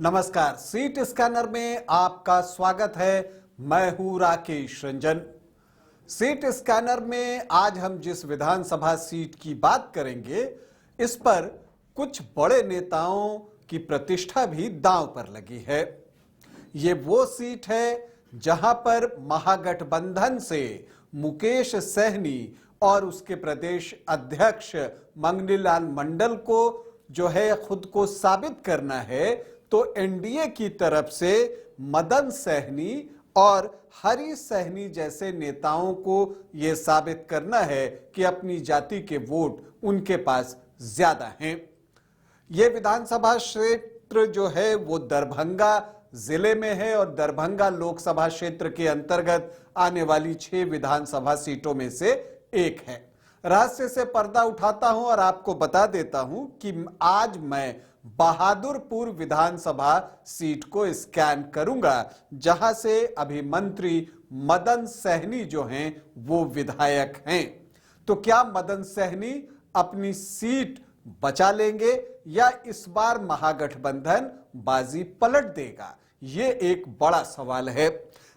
नमस्कार, seat scanner में आपका स्वागत है। मैं हूं राकेश रंजन। सीट स्कैनर में आज हम जिस विधानसभा सीट की बात करेंगे, इस पर कुछ बड़े नेताओं की प्रतिष्ठा भी दांव पर लगी है। ये वो सीट है जहां पर महागठबंधन से मुकेश सहनी और उसके प्रदेश अध्यक्ष मंगनी लाल मंडल को जो है खुद को साबित करना है, तो एनडीए की तरफ से मदन सहनी और हरी सहनी जैसे नेताओं को यह साबित करना है कि अपनी जाति के वोट उनके पास ज्यादा हैं। यह विधानसभा क्षेत्र जो है वो दरभंगा जिले में है और दरभंगा लोकसभा क्षेत्र के अंतर्गत आने वाली 6 विधानसभा सीटों में से एक है। रहस्य से पर्दा उठाता हूं और आपको बता देता हूं कि आज मैं बहादुरपुर विधानसभा सीट को स्कैन करूंगा, जहां से अभी मंत्री मदन सहनी जो हैं वो विधायक हैं। तो क्या मदन सहनी अपनी सीट बचा लेंगे या इस बार महागठबंधन बाजी पलट देगा? ये एक बड़ा सवाल है।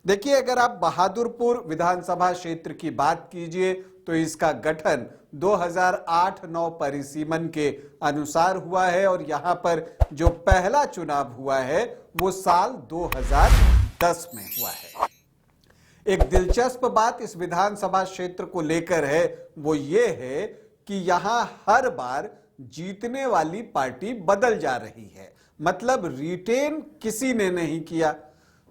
देखिए, अगर आप बहादुरपुर विधानसभा क्षेत्र की बात कीजिए तो इसका गठन 2008-9 परिसीमन के अनुसार हुआ है और यहां पर जो पहला चुनाव हुआ है वो साल 2010 में हुआ है। एक दिलचस्प बात इस विधानसभा क्षेत्र को लेकर है वो ये है कि यहां हर बार जीतने वाली पार्टी बदल जा रही है, मतलब रिटेन किसी ने नहीं किया।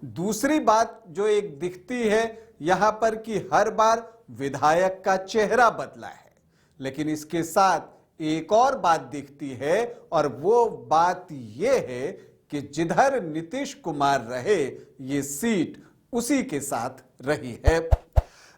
दूसरी बात जो एक दिखती है यहां पर कि हर बार विधायक का चेहरा बदला है, लेकिन इसके साथ एक और बात दिखती है और वो बात ये है कि जिधर नीतीश कुमार रहे ये सीट उसी के साथ रही है।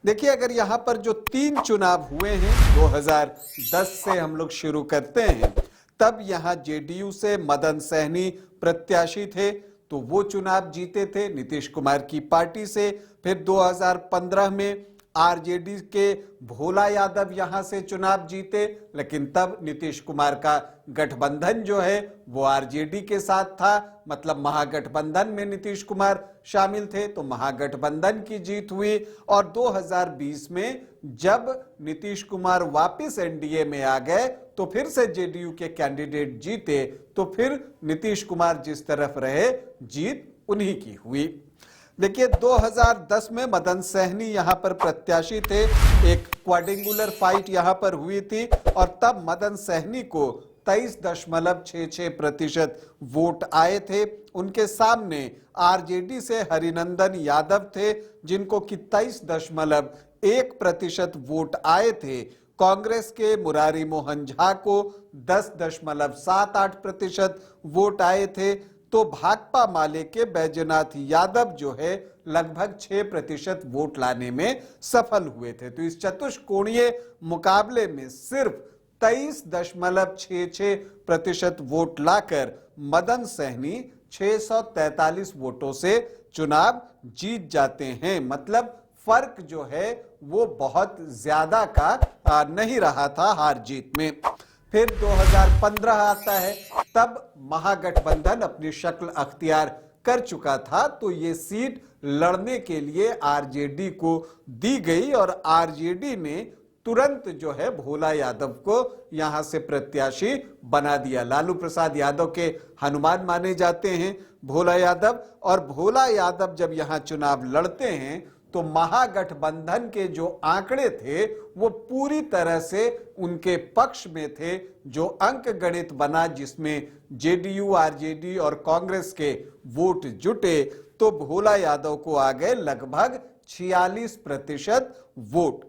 देखिए, अगर यहां पर जो 3 चुनाव हुए हैं, 2010 से हम लोग शुरू करते हैं, तब यहां जेडीयू से मदन सहनी प्रत्याशी थे तो वो चुनाव जीते थे नीतीश कुमार की पार्टी से। फिर 2015 में आरजेडी के भोला यादव यहां से चुनाव जीते, लेकिन तब नीतीश कुमार का गठबंधन जो है वो आरजेडी के साथ था, मतलब महागठबंधन में नीतीश कुमार शामिल थे, तो महागठबंधन की जीत हुई। और 2020 में जब नीतीश कुमार वापस एनडीए में आ गए तो फिर से जेडीयू के कैंडिडेट जीते, तो फिर नीतीश कुमार जिस तरफ रहे जीत उन्हीं की हुई। देखिए, 2010 में मदन सहनी यहां पर प्रत्याशी थे, एक क्वाड्रिंगुलर फाइट यहां पर हुई थी और तब मदन सहनी को 23.66% वोट आए थे। उनके सामने आरजेडी से हरिनंदन यादव थे जिनको कि 23.1% वोट आए थे। कांग्रेस के मुरारी मोहन झा को 10.78% वोट आए थे। तो भाकपा माले के बैजनाथ यादव जो है लगभग 6% वोट लाने में सफल हुए थे। तो इस चतुष्कोणीय मुकाबले में सिर्फ 23.66% वोट लाकर मदन सहनी 643 वोटों से चुनाव जीत जाते हैं। मतलब फर्क जो है वो बहुत ज्यादा का नहीं रहा था हार जीत में। फिर 2015 आता है, तब महागठबंधन अपनी शक्ल अख्तियार कर चुका था, तो ये सीट लड़ने के लिए आरजेडी को दी गई और आरजेडी ने तुरंत जो है भोला यादव को यहां से प्रत्याशी बना दिया। लालू प्रसाद यादव के हनुमान माने जाते हैं भोला यादव, और भोला यादव जब यहां चुनाव लड़ते हैं तो महागठबंधन के जो आंकड़े थे वो पूरी तरह से उनके पक्ष में थे। जो अंक गणित बना जिसमें जेडीयू, आरजेडी और कांग्रेस के वोट जुटे, तो भोला यादव को आ गए लगभग 46% वोट।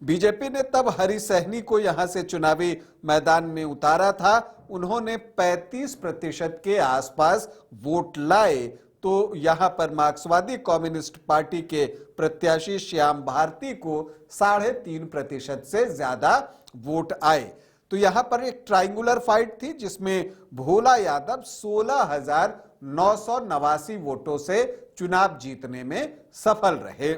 बीजेपी ने तब हरी सहनी को यहां से चुनावी मैदान में उतारा था। उन्होंने 35% के आसपास वोट लाए। तो यहां पर मार्क्सवादी कम्युनिस्ट पार्टी के प्रत्याशी श्याम भारती को 3.5% से ज्यादा वोट आए। तो यहां पर एक ट्रायंगुलर फाइट थी जिसमें भोला यादव 16,989 वोटों से चुनाव जीतने में सफल रहे।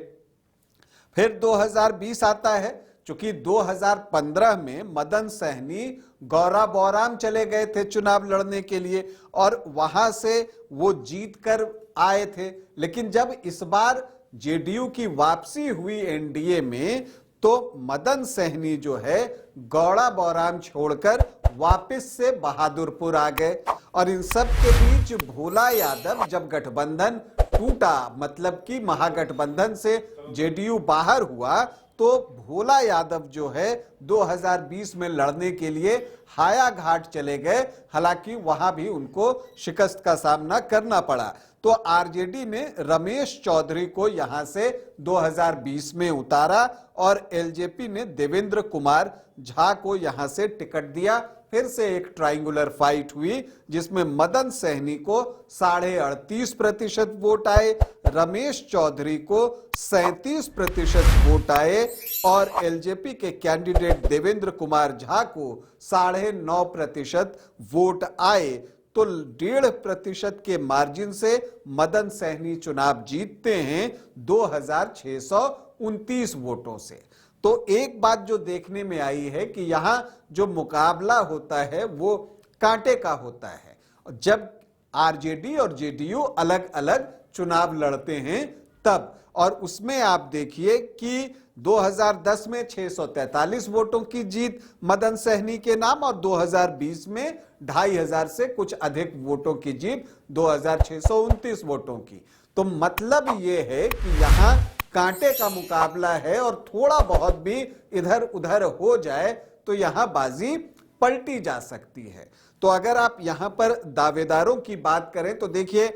फिर 2020 आता है, चूंकि 2015 में मदन सहनी गौरा बौराम चले गए थे चुनाव लड़ने के लिए और वहां से वो जीत कर आए थे। लेकिन जब इस बार जेडीयू की वापसी हुई एनडीए में तो मदन सहनी जो है गौड़ा बौराम छोड़कर वापस से बहादुरपुर आ गए और इन सब के बीच भोला यादव जब गठबंधन टूटा, मतलब कि महागठबंधन से जेडीयू बाहर हुआ, तो भोला यादव जो है 2020 में लड़ने के लिए हायाघाट चले गए। हालांकि वहां भी उनको शिकस्त का सामना करना पड़ा। तो आरजेडी ने रमेश चौधरी को यहां से 2020 में उतारा और एलजेपी ने देवेंद्र कुमार झा को यहां से टिकट दिया। फिर से एक ट्रायंगुलर फाइट हुई जिसमें मदन सहनी को 38.5% वोट आए, रमेश चौधरी को 37% वोट आए और एलजेपी के कैंडिडेट देवेंद्र कुमार झा को 9.5% वोट आए। तो 1.5% के मार्जिन से मदन सहनी चुनाव जीतते हैं 2629 वोटों से। तो एक बात जो देखने में आई है कि यहां जो मुकाबला होता है वो कांटे का होता है। जब आरजेडी और जेडीयू अलग अलग चुनाव लड़ते हैं तब, और उसमें आप देखिए कि 2010 में 643 वोटों की जीत मदन सहनी के नाम और 2020 में 2500 से कुछ अधिक वोटों की जीत 2629 वोटों की। तो मतलब ये है कि यहां कांटे का मुकाबला है और थोड़ा बहुत भी इधर उधर हो जाए तो यहां बाजी पलटी जा सकती है। तो अगर आप यहां पर दावेदारों की बात करें तो देखिए,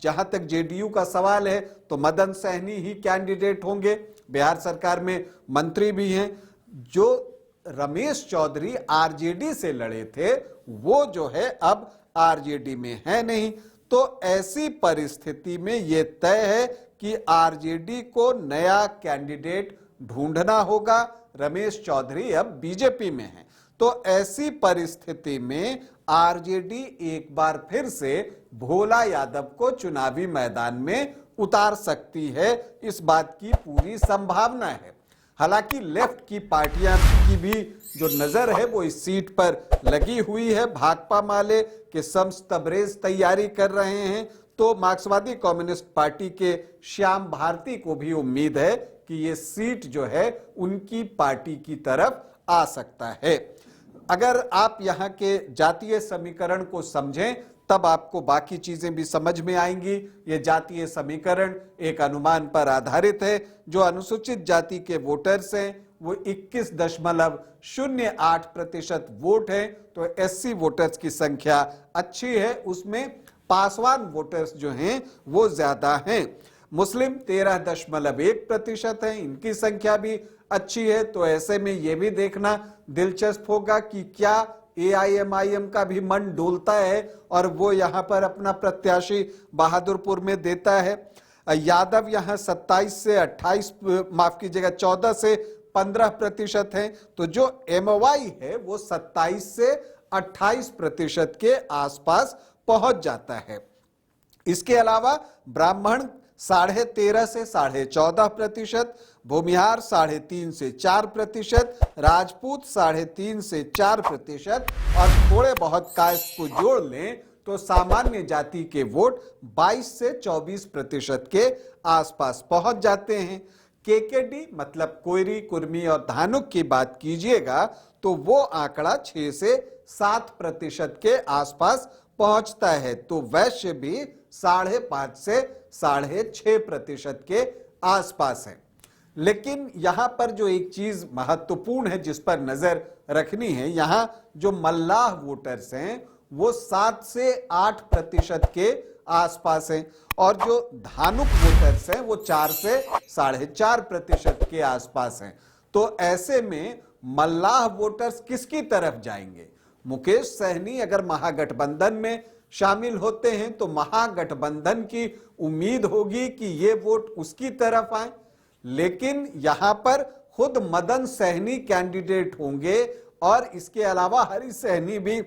जहां तक जेडीयू का सवाल है तो मदन सहनी ही कैंडिडेट होंगे। बिहार सरकार में मंत्री भी हैं। जो रमेश चौधरी आरजेडी से लड़े थे वो जो है अब आरजेडी में है नहीं। तो ऐसी परिस्थिति में यह तय है कि आरजेडी को नया कैंडिडेट ढूंढना होगा। रमेश चौधरी अब बीजेपी में है। तो ऐसी परिस्थिति में आरजेडी एक बार फिर से भोला यादव को चुनावी मैदान में उतार सकती है, इस बात की पूरी संभावना है। हालांकि लेफ्ट की पार्टियां की भी जो नजर है वो इस सीट पर लगी हुई है। भाकपा माले के शम्स तबरेज तैयारी कर रहे हैं, तो मार्क्सवादी कम्युनिस्ट पार्टी के श्याम भारती को भी उम्मीद है कि ये सीट जो है उनकी पार्टी की तरफ आ सकता है। अगर आप यहाँ के जातीय समीकरण को समझें तब आपको बाकी चीजें भी समझ में आएंगी। ये जातीय समीकरण एक अनुमान पर आधारित है। जो अनुसूचित जाति के वोटर्स हैं वो 21.08% वोट है। तो एससी वोटर्स की संख्या अच्छी है, उसमें पासवान वोटर्स जो हैं वो ज्यादा हैं। मुस्लिम 13.1% है, इनकी संख्या भी अच्छी है। तो ऐसे में यह भी देखना दिलचस्प होगा कि क्या एआईएमआईएम का भी मन डोलता है और वो यहां पर अपना प्रत्याशी बहादुरपुर में देता है। यादव यहां 14 से 15% है। तो जो एमवाई है वो 27 से 28% के आसपास पहुंच जाता है। इसके अलावा ब्राह्मण 13.5 से 14.5%, भूमिहार 3.5 से 4%, राजपूत 3.5 से 4% और थोड़े बहुत कास्ट को जोड़ लें तो सामान्य जाति के वोट 22 से 24% के आसपास पहुंच जाते हैं। केकेडी मतलब कोयरी, कुर्मी और धानुक की बात कीजिएगा तो वो आंकड़ा 6 से 7% के आसपास पहुंचता है। तो वैश्य भी 5.5 से 6.5% के आसपास है। लेकिन यहां पर जो एक चीज महत्वपूर्ण है जिस पर नजर रखनी है, यहां जो मल्लाह वोटर्स हैं वो 7 से 8% के आसपास हैं और जो धानुक वोटर्स हैं वो 4 से 4.5% के आसपास हैं। तो ऐसे में मल्लाह वोटर्स किसकी तरफ जाएंगे? मुकेश सहनी अगर महागठबंधन में शामिल होते हैं तो महागठबंधन की उम्मीद होगी कि ये वोट उसकी तरफ आए। लेकिन यहां पर खुद मदन सहनी कैंडिडेट होंगे और इसके अलावा हरि सहनी भी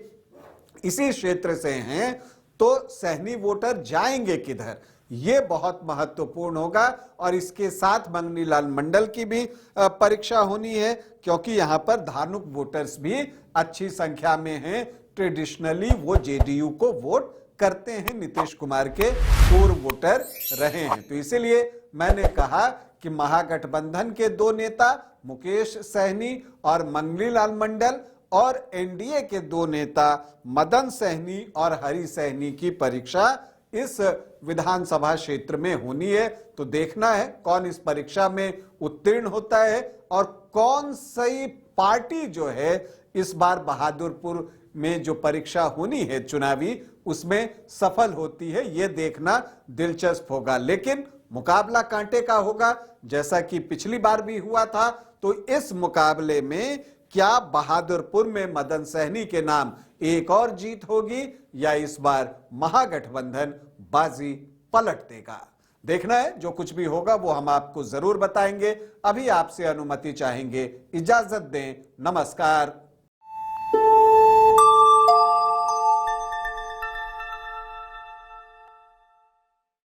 इसी क्षेत्र से हैं। तो सहनी वोटर जाएंगे किधर, ये बहुत महत्वपूर्ण होगा। और इसके साथ मंगनीलाल मंडल की भी परीक्षा होनी है, क्योंकि यहां पर धानुक वोटर्स भी अच्छी संख्या में हैं। ट्रेडिशनली वो जेडीयू को वोट करते हैं, नीतीश कुमार के पूर्व वोटर रहे हैं। तो इसीलिए मैंने कहा कि महागठबंधन के दो नेता मुकेश सहनी और मंगनीलाल मंडल और एनडीए के दो नेता मदन सहनी और हरि सहनी की परीक्षा इस विधानसभा क्षेत्र में होनी है। तो देखना है कौन इस परीक्षा में उत्तीर्ण होता है और कौन सी पार्टी जो है इस बार बहादुरपुर में जो परीक्षा होनी है चुनावी, उसमें सफल होती है। यह देखना दिलचस्प होगा। लेकिन मुकाबला कांटे का होगा, जैसा कि पिछली बार भी हुआ था। तो इस मुकाबले में क्या बहादुरपुर में मदन सहनी के नाम एक और जीत होगी या इस बार महागठबंधन बाजी पलट देगा? देखना है। जो कुछ भी होगा वो हम आपको जरूर बताएंगे। अभी आपसे अनुमति चाहेंगे, इजाजत दें। नमस्कार।